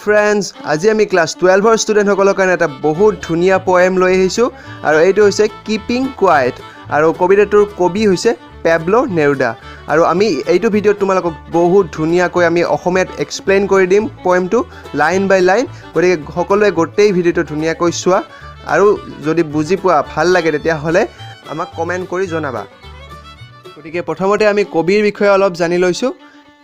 Friends, আজি আমি class 12ৰ ষ্টুডেণ্টসকলৰ কাৰণে এটা বহুত ধুনীয়া পয়েম লৈ আহিছোঁ আৰু এইটো হৈছে কিপিং কোৱাইট আৰু কবিতাটোৰ কবি হৈছে পেব্লো নেৰুডা আৰু আমি এইটো ভিডিঅ'ত তোমালোকক বহুত ধুনীয়াকৈ আমি অসমীয়াত এক্সপ্লেইন কৰি দিম পয়েমটো লাইন বাই লাইন। গতিকে সকলোৱে গোটেই ভিডিঅ'টো ধুনীয়াকৈ চোৱা আৰু যদি বুজি পোৱা ভাল লাগে তেতিয়াহ'লে আমাক কমেণ্ট কৰি জনাবা। গতিকে প্ৰথমতে আমি কবিৰ বিষয়ে অলপ জানি লৈছোঁ।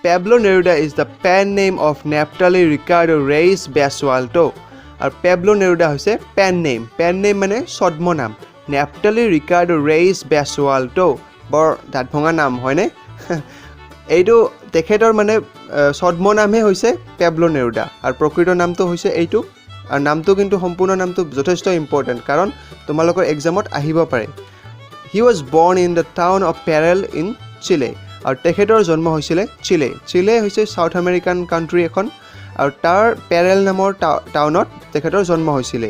Pablo Neruda is the pen name of Naftali Ricardo Reis Basualto. আৰু Pablo Neruda হৈছে পেন নেম মানে ছদ্ম নাম। Naftali Ricardo Reis Basualto বৰ দাঁত ভঙা নাম হয়নে? এইটো তেখেতৰ মানে ছদ্ম নামহে হৈছে Pablo Neruda আৰু প্ৰকৃত নামটো হৈছে এইটো। আৰু নামটো কিন্তু সম্পূৰ্ণ নামটো যথেষ্ট ইম্পৰ্টেণ্ট কাৰণ তোমালোকৰ এক্সামত আহিব পাৰে। He was born in the town of Parral in Chile. আৰু তেখেতৰ জন্ম হৈছিলে চিলে হৈছে সাউথ আমেৰিকান কাণ্ট্ৰি এখন আৰু তাৰ পেৰেল নামৰ টাউনত তেখেতৰ জন্ম হৈছিলে।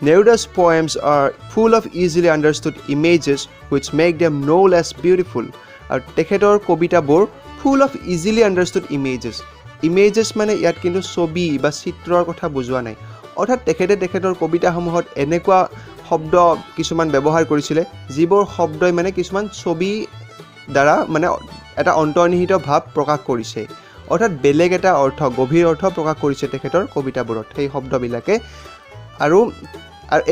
Neruda's poems are full of easily understood images which make them no less beautiful. আৰু তেখেতৰ কবিতাবোৰ full of easily understood images মানে ইয়াত কিন্তু ছবি বা চিত্ৰৰ কথা বুজোৱা নাই। অৰ্থাৎ তেখেতৰ কবিতাসমূহত এনেকুৱা শব্দ কিছুমান ব্যৱহাৰ কৰিছিলে যিবোৰ শব্দই মানে কিছুমান ছবি দ্বাৰা মানে এটা অন্তৰ্নিহিত ভাৱ প্ৰকাশ কৰিছে। অৰ্থাৎ বেলেগ এটা অৰ্থ গভীৰ অৰ্থ প্ৰকাশ কৰিছে তেখেতৰ কবিতাবোৰত সেই শব্দবিলাকে আৰু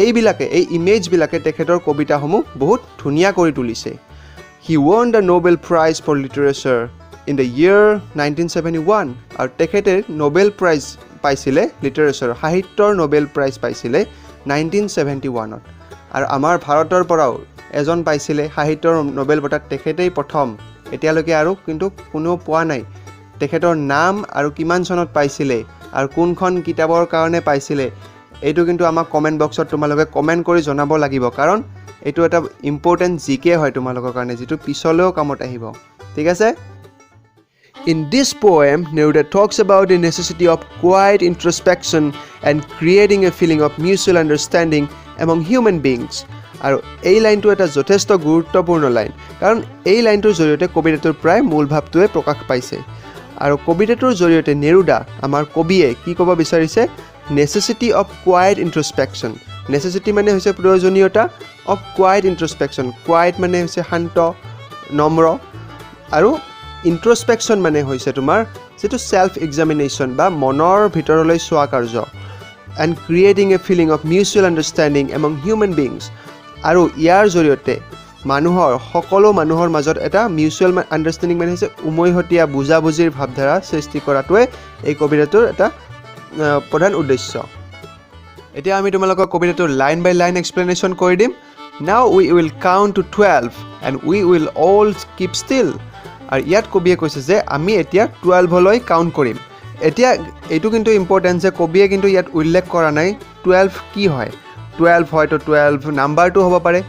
এইবিলাকে এই ইমেজবিলাকে তেখেতৰ কবিতাসমূহ বহুত ধুনীয়া কৰি তুলিছে। He won the Nobel Prize for Literature in the year 1971 আৰু তেখেতে নোবেল প্ৰাইজ পাইছিলে লিটাৰেচাৰ সাহিত্যৰ নোবেল প্ৰাইজ পাইছিলে 1971ত আৰু আমাৰ ভাৰতৰ পৰাও এজন পাইছিলে সাহিত্যৰ নোবেল বঁটা তেখেতেই প্ৰথম। এতিয়ালৈকে আৰু কিন্তু কোনেও পোৱা নাই। তেখেতৰ নাম আৰু কিমান চনত পাইছিলে আৰু কোনখন কিতাপৰ কাৰণে পাইছিলে এইটো কিন্তু আমাক কমেণ্ট বক্সত তোমালোকে কমেণ্ট কৰি জনাব লাগিব কাৰণ এইটো এটা ইম্পৰ্টেণ্ট জিকে হয় তোমালোকৰ কাৰণে যিটো পিছলৈও কামত আহিব। ঠিক আছে? In this poem, Neruda talks about the necessity of quiet introspection and creating a feeling of mutual understanding among human beings. আৰু এই লাইনটো এটা যথেষ্ট গুৰুত্বপূৰ্ণ লাইন কাৰণ এই লাইনটোৰ জৰিয়তে কবিতাটোৰ প্ৰায় মূল ভাৱটোৱে প্ৰকাশ পাইছে। আৰু কবিতাটোৰ জৰিয়তে নেৰুডা আমাৰ কবিয়ে কি ক'ব বিচাৰিছে? Necessity of quit ইণ্ট্ৰস্পেকশ্যন। নেচেচিটি মানে হৈছে প্ৰয়োজনীয়তা, অফ কুৱাইট ইণ্ট্ৰস্পেকশ্যন। কুৱাইট মানে হৈছে শান্ত নম্ৰ আৰু ইণ্ট্ৰস্পেকশ্যন মানে হৈছে তোমাৰ যিটো ছেল্ফ এক্সামিনেশ্যন বা মনৰ ভিতৰলৈ চোৱা কাৰ্য। And creating a feeling of mutual understanding among human beings. আৰু ইয়াৰ জৰিয়তে সকলো মানুহৰ মাজত এটা মিউচুৱেল আণ্ডাৰষ্টেণ্ডিং মানে হৈছে উমৈহতীয়া বুজাবুজিৰ ভাৱধাৰা সৃষ্টি কৰাটোৱে এই কবিতাটোৰ এটা প্ৰধান উদ্দেশ্য। এতিয়া আমি তোমালোকক কবিতাটোৰ লাইন বাই লাইন এক্সপ্লেনেশ্যন কৰি দিম। Now we will count to 12 and we will all keep still. আৰু ইয়াত কবিয়ে কৈছে যে আমি এতিয়া 12লৈ কাউণ্ট কৰিম। এতিয়া এইটো কিন্তু ইম্পৰ্টেণ্ট যে কবিয়ে কিন্তু ইয়াত উল্লেখ কৰা নাই 12 কি হয়। 12 হয়তো 12 নাম্বাৰটো হ'ব পাৰে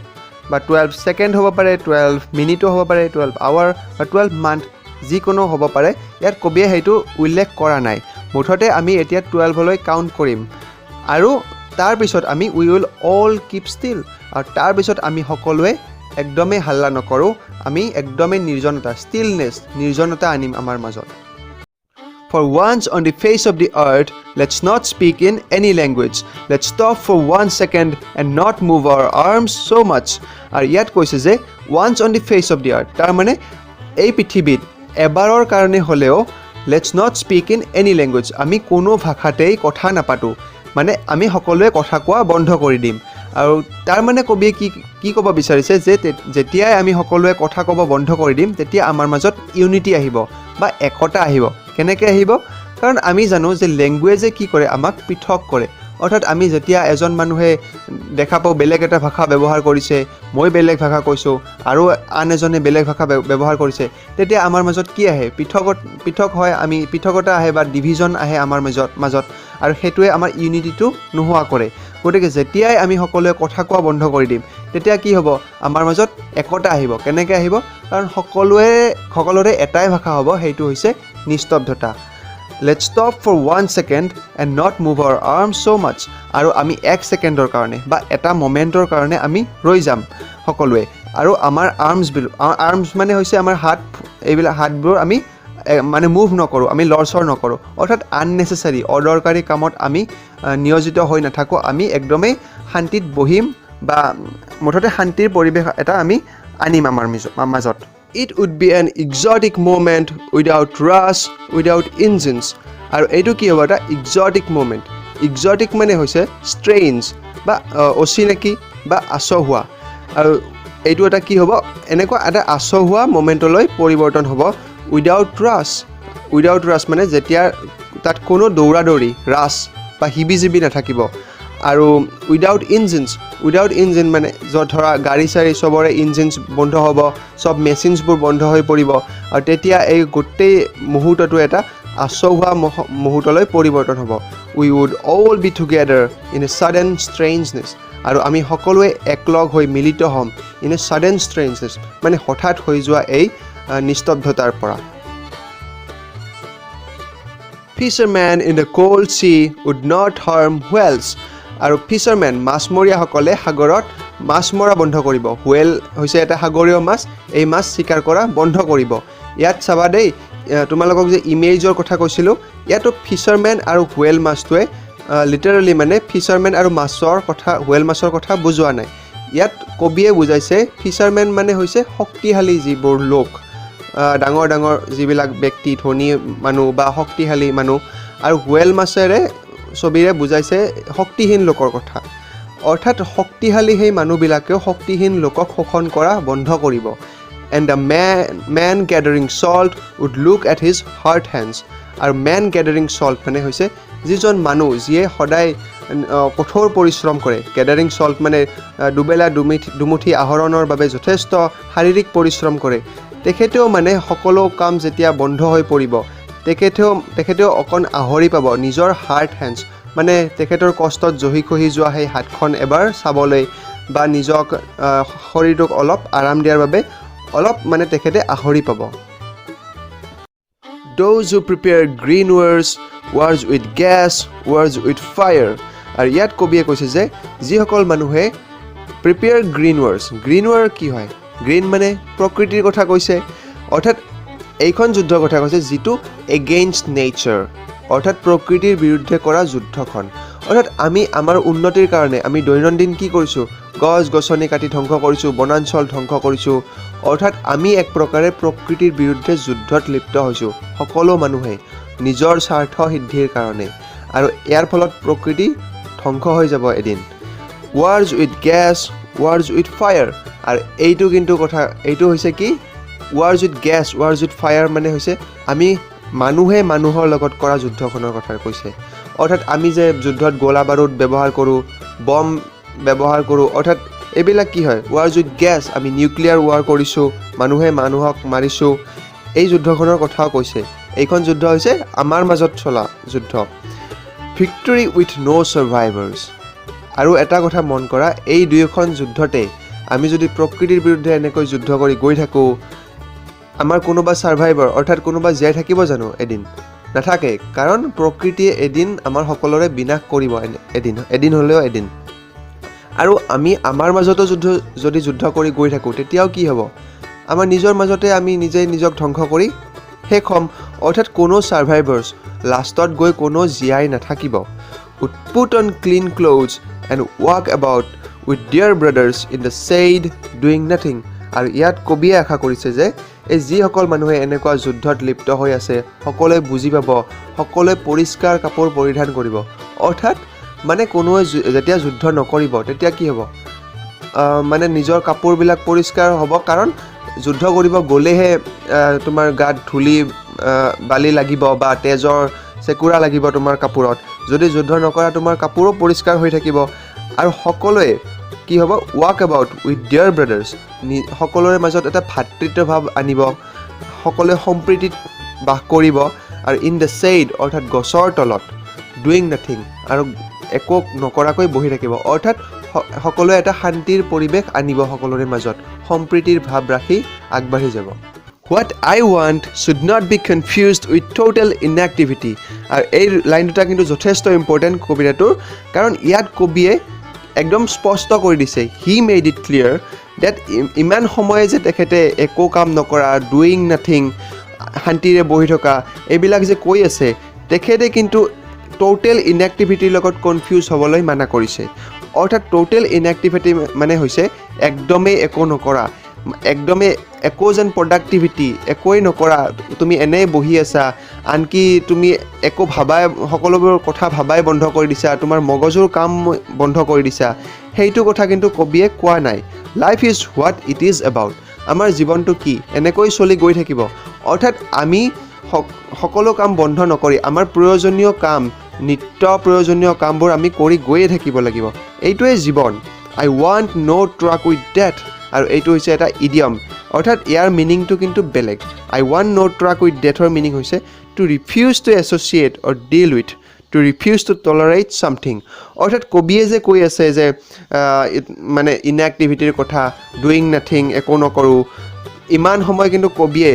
বা 12 ছেকেণ্ড হ'ব পাৰে, 12 মিনিটো হ'ব পাৰে, 12 আৱাৰ বা 12 মান্থ যিকোনো হ'ব পাৰে। ইয়াত কবিয়ে সেইটো উল্লেখ কৰা নাই। মুঠতে আমি এতিয়া 12লৈ কাউণ্ট কৰিম আৰু তাৰপিছত আমি উই উইল অল কিপ ষ্টিল আৰু তাৰপিছত আমি সকলোৱে একদমেই হাল্লা নকৰোঁ, আমি একদমেই নিৰ্জনতা আনিম আমাৰ মাজত। For once on the face of the earth, let's not speak in any language. Let's stop for 1 second and not move our arms so much. আৰু ইয়াত কৈছে যে once on the face of the earth তাৰ মানে এই পৃথিৱীত এবাৰৰ কাৰণে হ'লেও let's not speak in any language আমি কোনো ভাষাতেই কথা নাপাতোঁ, মানে আমি সকলোৱে কথা কোৱা বন্ধ কৰি দিম। আৰু তাৰ মানে কবিয়ে কি ক'ব বিচাৰিছে যে যেতিয়াই আমি সকলোৱে কথা ক'ব বন্ধ কৰি দিম তেতিয়া আমাৰ মাজত ইউনিটি আহিব বা একতা আহিব। কেনেকৈ আহিব? কাৰণ আমি জানো যে লেংগুৱেজে কি কৰে আমাক পৃথক কৰে। অৰ্থাৎ আমি যেতিয়া এজন মানুহে দেখা পাওঁ বেলেগ এটা ভাষা ব্যৱহাৰ কৰিছে, মই বেলেগ ভাষা কৈছোঁ আৰু আন এজনে বেলেগ ভাষা ব্যৱহাৰ কৰিছে, তেতিয়া আমাৰ মাজত কি আহে? পৃথক হয়, আমি পৃথকতা আহে বা ডিভিজন আহে আমাৰ মাজত আৰু সেইটোৱে আমাৰ ইউনিটিটো নোহোৱা কৰে। গতিকে যেতিয়াই আমি সকলোৱে কথা কোৱা বন্ধ কৰি দিম তেতিয়া কি হ'ব? আমাৰ মাজত একতা আহিব। কেনেকৈ আহিব? কাৰণ সকলোৰে এটাই ভাষা হ'ব, সেইটো হৈছে নিস্তব্ধতা। Let's stop for 1 second and not move our arms so much. আৰু আমি 1 ছেকেণ্ডৰ কাৰণে বা এটা মোমেণ্টৰ কাৰণে আমি ৰৈ যাম সকলোৱে আৰু আমাৰ আৰ্মছ মানে হৈছে আমাৰ হাত, এইবিলাক হাতবোৰ আমি মানে মুভ নকৰোঁ, আমি লৰচৰ নকৰোঁ, অৰ্থাৎ আননেচেচাৰী অদৰকাৰী কামত আমি নিয়োজিত হৈ নাথাকোঁ, আমি একদমেই শান্তিত বহিম বা মুঠতে শান্তিৰ পৰিৱেশ এটা আমি আনিম আমাৰ মাজত। It would be an exotic movement without rush, without engines. আৰু এইটো কি হ'ব, এটা এক্সটিক মুভমেণ্ট। এক্সটিক মানে হৈছে ষ্ট্ৰেঞ্জ বা অচিনাকি বা আচহুৱা। আৰু এইটো এটা কি হ'ব, এনেকুৱা এটা আচহুৱা মুভমেণ্টলৈ পৰিৱৰ্তন হ'ব। উইদাউট ৰাছ মানে যেতিয়া তাত কোনো দৌৰা দৌৰি ৰাছ বা হিবি নাথাকিব। আৰু উইদাউট ইঞ্জিন মানে য'ত ধৰা গাড়ী চাড়ী চবৰে ইঞ্জিনছ বন্ধ হ'ব, চব মেচিনছবোৰ বন্ধ হৈ পৰিব। আৰু তেতিয়া এই গোটেই মুহূৰ্তটো এটা আচহুৱা মুহূৰ্তলৈ পৰিৱৰ্তন হ'ব। We would all be together in a sudden strangeness. আৰু আমি সকলোৱে একলগ হৈ মিলিত হ'ম ইন এ ছাডেন ষ্ট্ৰেঞ্জনেছ মানে হঠাৎ হৈ যোৱা এই নিস্তব্ধতাৰ পৰা। Fishermen in the cold sea would not harm whales. আৰু ফিচাৰমেন মাছমৰীয়াসকলে সাগৰত মাছ মৰা বন্ধ কৰিব। হুৱেল হৈছে এটা সাগৰীয় মাছ, এই মাছ চিকাৰ কৰা বন্ধ কৰিব। ইয়াত চাবা দেই, তোমালোকক যে ইমেজৰ কথা কৈছিলোঁ, ইয়াতো ফিচাৰমেন আৰু হুৱেল মাছটোৱে লিটাৰেলি মানে ফিচাৰমেন আৰু হুৱেল মাছৰ কথা বুজোৱা নাই। ইয়াত কবিয়ে বুজাইছে ফিচাৰমেন মানে হৈছে শক্তিশালী যিবোৰ লোক, ডাঙৰ ডাঙৰ যিবিলাক ব্যক্তি, ধনী মানুহ বা শক্তিশালী মানুহ। আৰু হুৱেল মাছেৰে ছবিৰে বুজাইছে শক্তিহীন লোকৰ কথা। অৰ্থাৎ শক্তিশালী সেই মানুহবিলাকেও শক্তিহীন লোকক শোষণ কৰা বন্ধ কৰিব। And the man gathering salt would look at his hard hands. আৰু মেন গেডাৰিং চল্ট মানে হৈছে যিজন মানুহ যিয়ে সদায় কঠোৰ পৰিশ্ৰম কৰে। গেডাৰিং চল্ট মানে দুবেলা দুমুঠি আহৰণৰ বাবে যথেষ্ট শাৰীৰিক পৰিশ্ৰম কৰে। তেখেতেও মানে সকলো কাম যেতিয়া বন্ধ হৈ পৰিব, তেখেতেও অকণ আহৰি পাব নিজৰ হাৰ্ট হেণ্ডছ মানে তেখেতৰ কষ্টত জহি খহি যোৱা সেই হাতখন এবাৰ চাবলৈ বা নিজক শৰীৰটোক অলপ আৰাম দিয়াৰ বাবে অলপ মানে তেখেতে আহৰি পাব। Those who prepare green wars with gas, wars with fire. আৰু ইয়াত কবিয়ে কৈছে যে যিসকল মানুহে প্ৰিপেয়াৰ গ্ৰীণ ৱাৰ কি হয়? গ্ৰীণ মানে প্ৰকৃতিৰ কথা কৈছে, অৰ্থাৎ এইখন যুদ্ধৰ কথা কৈছে যিটো এগেইনষ্ট নেচাৰ, অৰ্থাৎ প্ৰকৃতিৰ বিৰুদ্ধে কৰা যুদ্ধখন। অৰ্থাৎ আমি আমাৰ উন্নতিৰ কাৰণে আমি দৈনন্দিন কি কৰিছোঁ? গছ গছনি কাটি ধ্বংস কৰিছোঁ, বনাঞ্চল ধ্বংস কৰিছোঁ। অৰ্থাৎ আমি এক প্ৰকাৰে প্ৰকৃতিৰ বিৰুদ্ধে যুদ্ধত লিপ্ত হৈছোঁ সকলো মানুহে নিজৰ স্বাৰ্থ সিদ্ধিৰ কাৰণে। আৰু ইয়াৰ ফলত প্ৰকৃতি ধ্বংস হৈ যাব এদিন। ৱাৰ্ছ উইথ গেছ, ৱাৰ্ছ উইথ ফায়াৰ। আৰু এইটো হৈছে কি? ৱাৰ্ছ উইথ গেছ, ৱাৰ্ছ উইথ ফায়াৰ মানে হৈছে আমি মানুহে মানুহৰ লগত কৰা যুদ্ধখনৰ কথা কৈছে। অৰ্থাৎ আমি যে যুদ্ধত গোলা বাৰুদ ব্যৱহাৰ কৰোঁ, বম ব্যৱহাৰ কৰোঁ, অৰ্থাৎ এইবিলাক কি হয়? ৱাৰ্ছ উইথ গেছ, আমি নিউক্লিয়াৰ ৱাৰ কৰিছোঁ, মানুহে মানুহক মাৰিছোঁ, এই যুদ্ধখনৰ কথাও কৈছে। এইখন যুদ্ধ হৈছে আমাৰ মাজত চলা যুদ্ধ। ভিক্টৰী উইথ ন' ছাৰ্ভাইভাৰ্ছ। আৰু এটা কথা মন কৰা, এই দুয়োখন যুদ্ধতে আমি যদি প্ৰকৃতিৰ বিৰুদ্ধে এনেকৈ যুদ্ধ কৰি গৈ থাকোঁ, আমাৰ কোনোবা ছাৰ্ভাইভাৰ অৰ্থাৎ কোনোবা জীয়াই থাকিব জানো? এদিন নাথাকে, কাৰণ প্ৰকৃতিয়ে এদিন আমাৰ সকলোৰে বিনাশ কৰিব এদিন হ'লেও এদিন। আৰু আমি আমাৰ মাজতো যদি যুদ্ধ কৰি গৈ থাকোঁ তেতিয়াও কি হ'ব? আমাৰ নিজৰ মাজতে আমি নিজক ধ্বংস কৰি শেষ হ'ম। অৰ্থাৎ কোনো ছাৰ্ভাইভাৰ্ছ লাষ্টত গৈ কোনো জীয়াই নাথাকিব। Would put on clean clothes and walk about with dear brothers in the shade doing nothing. আৰু ইয়াত কবিয়ে আশা কৰিছে যে এই যিসকল মানুহে এনেকুৱা যুদ্ধত লিপ্ত হৈ আছে সকলোৱে বুজি পাব, সকলোৱে পৰিষ্কাৰ কাপোৰ পৰিধান কৰিব। অৰ্থাৎ মানে কোনোৱে যেতিয়া যুদ্ধ নকৰিব তেতিয়া কি হ'ব? মানে নিজৰ কাপোৰবিলাক পৰিষ্কাৰ হ'ব, কাৰণ যুদ্ধ কৰিব গ'লেহে তোমাৰ গাত ধূলি বালি লাগিব বা তেজৰ চেকুৰা লাগিব তোমাৰ কাপোৰত। যদি যুদ্ধ নকৰা তোমাৰ কাপোৰো পৰিষ্কাৰ হৈ থাকিব। আৰু সকলোৱে কি হ'ব? Walk about with dear brothers, সকলোৰে মাজত এটা ভাতৃত্বভাৱ আনিব, সকলোৱে সম্প্ৰীতিত বাস কৰিব। আৰু ইন দ্য ছেইড অৰ্থাৎ গছৰ তলত, ডুইং নাথিং আৰু একো নকৰাকৈ বহি থাকিব। অৰ্থাৎ সকলোৱে এটা শান্তিৰ পৰিৱেশ আনিব, সকলোৰে মাজত সম্প্ৰীতিৰ ভাৱ ৰাখি আগবাঢ়ি যাব। What I want should not be confused with total inactivity. আৰু এই লাইন দুটা কিন্তু যথেষ্ট ইম্পৰ্টেণ্ট কবিতাটোৰ, কাৰণ ইয়াত কবিয়ে একদম স্পষ্ট কৰি দিছে, he made it clear that ইমান সময়ে যে তেখেতে একো কাম নকৰা, ডুইং নাথিং, শান্তিৰে বহি থকা এইবিলাক যে কৈ আছে তেখেতে কিন্তু টোটেল ইনএক্টিভিটিৰ লগত কনফিউজ হ'বলৈ মানা কৰিছে অৰ্থাৎ টোটেল ইনএক্টিভিটি মানে হৈছে একদমেই একো নকৰা একদমেই একো যেন প্ৰডাক্টিভিটি একোৱেই নকৰা তুমি এনেই বহি আছা আনকি তুমি একো ভাবাই সকলোবোৰ কথা ভাবাই বন্ধ কৰি দিছা তোমাৰ মগজুৰ কাম বন্ধ কৰি দিছা সেইটো কথা কিন্তু কবিয়ে কোৱা নাই life is what it is about আমাৰ জীৱনটো কি এনেকৈ চলি গৈ থাকিব অৰ্থাৎ আমি সকলো কাম বন্ধ নকৰি আমাৰ প্ৰয়োজনীয় কাম নিত্য প্ৰয়োজনীয় কামবোৰ আমি কৰি গৈয়ে থাকিব লাগিব এইটোৱে জীৱন I want no truck with death আৰু এইটো হৈছে এটা ইডিয়ম অৰ্থাৎ ইয়াৰ মিনিংটো কিন্তু বেলেগ I want no truck with ডেথৰ মিনিং হৈছে to refuse to associate or deal with to refuse to tolerate something অৰ্থাৎ কবিয়ে যে কৈ আছে যে মানে ইনএক্টিভিটিৰ কথা ডুইং নাথিং একো নকৰোঁ ইমান সময় কিন্তু কবিয়ে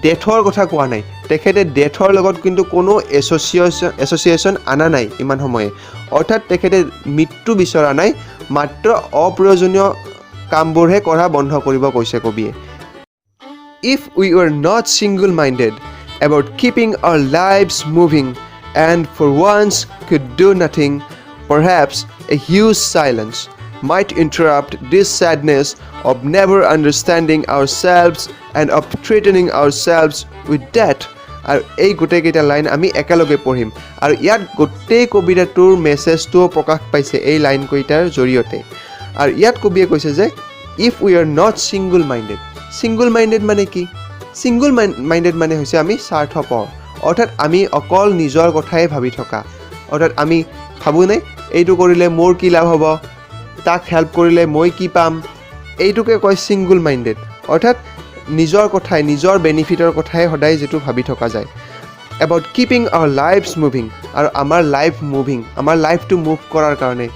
ডেথৰ কথা কোৱা নাই তেখেতে ডেথৰ লগত কিন্তু কোনো এছ'চিয়েশ্যন আনা নাই ইমান সময়ে অৰ্থাৎ তেখেতে মৃত্যু বিচৰা নাই মাত্ৰ অপ্ৰয়োজনীয় কামবোৰহে কৰা বন্ধ কৰিব কৈছে কবিয়ে if we were not single minded about keeping our lives moving and for once could do nothing perhaps a huge silence might interrupt this sadness of never understanding ourselves and of threatening ourselves with death আৰু এই গোটেইকেইটা line আমি একেলগে পঢ়িম আৰু ইয়াত গোটেই কবিতাটোৰ মেছেজটোও প্ৰকাশ পাইছে এই লাইনকেইটাৰ জৰিয়তে আৰু ইয়াত কবিয়ে কৈছে যে if we are not single minded মানে কি ছিংগল মাইণ্ডেড মানে হৈছে আমি স্বাৰ্থপৰ অৰ্থাৎ আমি অকল নিজৰ কথাই ভাবি থকা অৰ্থাৎ আমি ভাবোঁনে এইটো কৰিলে মোৰ কি লাভ হ'ব তাক হেল্প কৰিলে মই কি পাম এইটোকে কয় ছিংগল মাইণ্ডেড অৰ্থাৎ নিজৰ কথাই নিজৰ বেনিফিটৰ কথাই সদায় যিটো ভাবি থকা যায় about keeping our lives moving আৰু আমাৰ লাইফটো মুভ কৰাৰ কাৰণে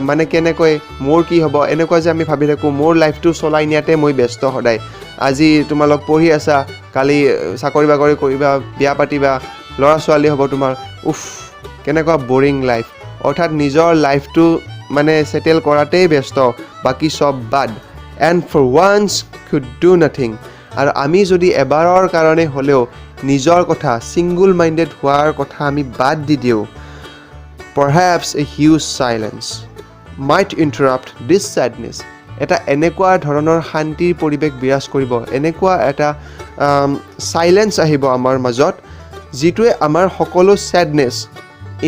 মানে কেনেকৈ মোৰ কি হ'ব এনেকুৱা যে আমি ভাবি থাকোঁ মোৰ লাইফটো চলাই নিয়াতে মই ব্যস্ত সদায় আজি তোমালোক পঢ়ি আছা কালি চাকৰি বাকৰি কৰিবা বিয়া পাতিবা ল'ৰা ছোৱালী হ'ব তোমাৰ কেনেকুৱা বৰিং লাইফ অৰ্থাৎ নিজৰ লাইফটো মানে সেটেল কৰাতেই ব্যস্ত বাকি সব বাদ and for once could do nothing আৰু আমি যদি এবাৰৰ কাৰণে হ'লেও নিজৰ কথা ছিংগল মাইণ্ডেড হোৱাৰ কথা আমি বাদ দি দিওঁ perhaps a huge silence might interrupt this sadness এটা এনেকুৱা ধৰণৰ শান্তিৰ পৰিৱেশ বিৰাজ কৰিব এনেকুৱা এটা চাইলেঞ্চ আহিব আমাৰ মাজত যিটোৱে আমাৰ সকলো ছেডনেছ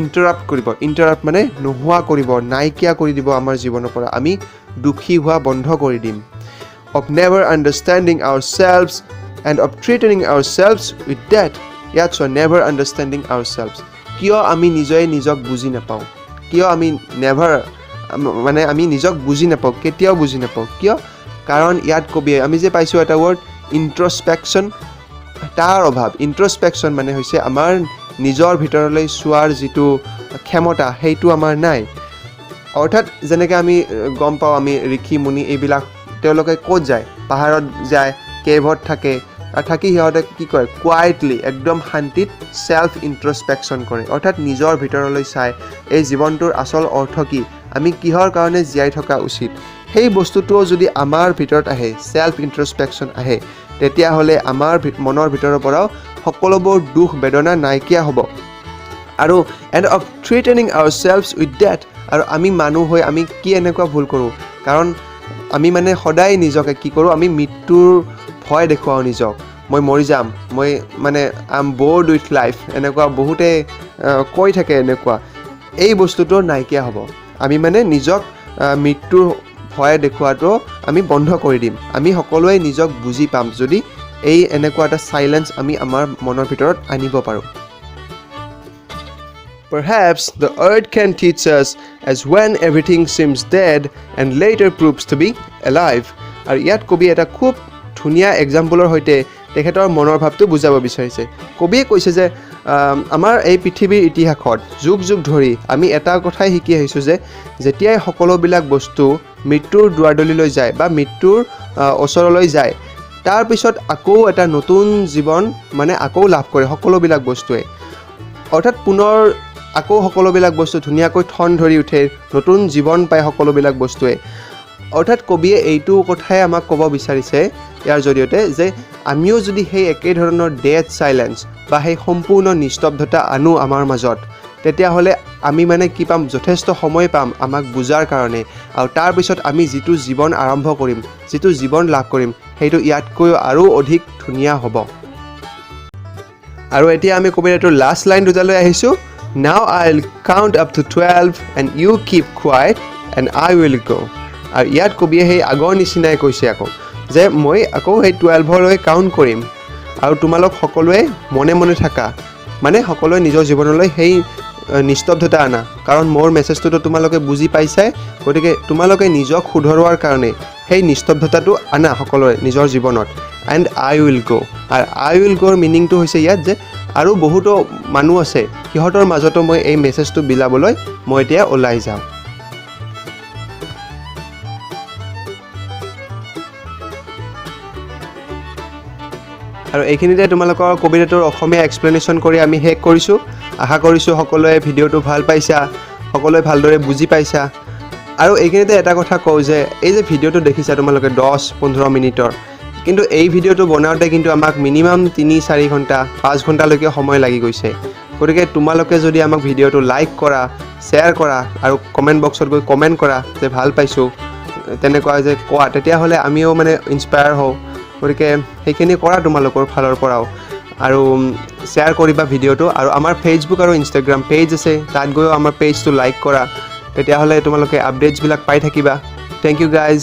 ইণ্টাৰাপ্ট মানে নোহোৱা কৰিব নাইকিয়া কৰি দিব আমাৰ জীৱনৰ পৰা আমি দুখী হোৱা বন্ধ কৰি দিম of never understanding ourselves and of treating ourselves with death ইয়াত never understanding ourselves কিয় আমি নিজক বুজি নাপাওঁ কিয় আমি মানে আমি নিজক বুজি নাপাওঁ কেতিয়াও বুজি নাপাওঁ কিয় কাৰণ ইয়াত কবিয়ে আমি যে পাইছোঁ এটা ৱৰ্ড ইন্ট্ৰস্পেকশ্যন তাৰ অভাৱ ইন্ট্ৰস্পেকশ্যন মানে হৈছে আমাৰ নিজৰ ভিতৰলৈ চোৱাৰ যিটো ক্ষমতা সেইটো আমাৰ নাই অৰ্থাৎ যেনেকৈ আমি গম পাওঁ আমি ঋষি মুনি এইবিলাক তেওঁলোকে ক'ত যায় পাহাৰত যায় কেভত থাকে আৰু থাকি সিহঁতে কি কয় কুৱাইটলি একদম শান্তিত চেল্ফ ইন্ট্ৰস্পেকশ্যন কৰে অৰ্থাৎ নিজৰ ভিতৰলৈ চাই এই জীৱনটোৰ আচল অৰ্থ কি আমি কিহৰ কাৰণে জীয়াই থকা উচিত সেই বস্তুটোও যদি আমাৰ ভিতৰত আহে চেল্ফ ইন্ট্ৰস্পেকশ্যন আহে তেতিয়াহ'লে আমাৰ মনৰ ভিতৰৰ পৰাও সকলোবোৰ দুখ বেদনা নাইকিয়া হ'ব আৰু এণ্ড অফ থ্ৰেটেনিং আৱাৰছেল্ভছ উইথ ডেথ আৰু আমি মানুহ হৈ আমি কি এনেকুৱা ভুল কৰোঁ কাৰণ আমি মানে সদায় নিজকে কি কৰোঁ আমি মৃত্যুৰ ভয় দেখুৱাওঁ নিজক মই মৰি যাম মই মানে I am board with life এনেকুৱা বহুতে কৈ থাকে এনেকুৱা এই বস্তুটো নাইকিয়া হ'ব আমি মানে নিজক মৃত্যুৰ ভয় দেখুৱাটো আমি বন্ধ কৰি দিম আমি সকলোৱে নিজক বুজি পাম যদি এই এনেকুৱা এটা চাইলেঞ্চ আমি আমাৰ মনৰ ভিতৰত আনিব পাৰোঁ Perhaps the earth can teach us as when everything seems dead and later proves to be alive. আৰু ইয়াত কবি এটা খুব ধুনীয়া এক্সাম্পলৰ সৈতে তেখেতৰ মনৰ ভাৱটো বুজাব বিচাৰিছে কবিয়ে কৈছে যে আমাৰ এই পৃথিৱীৰ ইতিহাসত যুগ ধৰি আমি এটা কথাই শিকি আহিছোঁ যে যেতিয়াই সকলোবিলাক বস্তু মৃত্যুৰ দুৱাৰদলিলৈ যায় বা মৃত্যুৰ ওচৰলৈ যায় তাৰপিছত আকৌ এটা নতুন জীৱন মানে আকৌ লাভ কৰে সকলোবিলাক বস্তুৱে অৰ্থাৎ পুনৰ আকৌ সকলোবিলাক বস্তু ধুনীয়াকৈ ঠন ধৰি উঠে নতুন জীৱন পায় সকলোবিলাক বস্তুৱে অৰ্থাৎ কবিয়ে এইটো কথাই আমাক ক'ব বিচাৰিছে ইয়াৰ জৰিয়তে যে আমিও যদি সেই একে ধৰণৰ ডেড সাইলেন্স বা সেই সম্পূৰ্ণ নিস্তব্ধতা আনো আমাৰ মাজত তেতিয়াহ'লে আমি মানে কি পাম যথেষ্ট সময় পাম আমাক বুজাৰ কাৰণে আৰু তাৰ পিছত আমি যিটো জীৱন আৰম্ভ কৰিম যিটো জীৱন লাভ কৰিম সেইটো ইয়াতকৈ আৰু অধিক ধুনীয়া হ'ব আৰু এতিয়া আমি কবিতাটোৰ লাষ্ট লাইন দুটালৈ আহিছোঁ Now I'll count up to 12 and you keep quiet and I will go আৰু ইয়াত কবিয়ে সেই আগৰ নিচিনাই কৈছে আকৌ যে মই আকৌ সেই 12লৈ কাউণ্ট কৰিম আৰু তোমালোক সকলোৱে মনে মনে থাকা মানে সকলোৱে নিজৰ জীৱনলৈ সেই নিস্তব্ধতা আনা কাৰণ মোৰ মেছেজটো তোমালোকে বুজি পাইছাই গতিকে তোমালোকে নিজক শুধৰোৱাৰ কাৰণে সেই নিস্তব্ধতাটো আনা সকলোৰে নিজৰ জীৱনত এণ্ড আই উইল গো আৰু আই উইল গোৰ মিনিংটো হৈছে ইয়াত যে আৰু বহুতো মানুহ আছে সিহঁতৰ মাজতো মই এই মেছেজটো বিলাবলৈ মই এতিয়া ওলাই যাম আৰু এইখিনিতে তোমালোকৰ কবিতাটোৰ অসমীয়া এক্সপ্লেনেশ্যন কৰি আমি শেষ কৰিছোঁ আশা কৰিছোঁ সকলোৱে ভিডিঅ'টো ভাল পাইছা সকলোৱে ভালদৰে বুজি পাইছা আৰু এইখিনিতে এটা কথা কওঁ যে এই যে ভিডিঅ'টো দেখিছা তোমালোকে 10-15 মিনিটৰ কিন্তু এই ভিডিঅ'টো বনাওঁতে কিন্তু আমাক মিনিমাম 3-4 ঘণ্টা 5 ঘণ্টালৈকে সময় লাগি গৈছে গতিকে তোমালোকে যদি আমাক ভিডিঅ'টো লাইক কৰা শ্বেয়াৰ কৰা আৰু কমেণ্ট বক্সত গৈ কমেণ্ট কৰা যে ভাল পাইছোঁ তেনেকুৱা যে কোৱা তেতিয়াহ'লে আমিও মানে ইনস্পায়াৰ হওঁ গতিকে সেইখিনি কৰা তোমালোকৰ ফালৰ পৰাও আৰু শ্বেয়াৰ কৰিবা ভিডিঅ'টো আৰু আমাৰ ফেচবুক আৰু ইনষ্টাগ্ৰাম পেজ আছে তাত গৈও আমাৰ পেজটো লাইক কৰা তেতিয়াহ'লে তোমালোকে আপডেটছবিলাক পাই থাকিবা থেংক ইউ গাইজ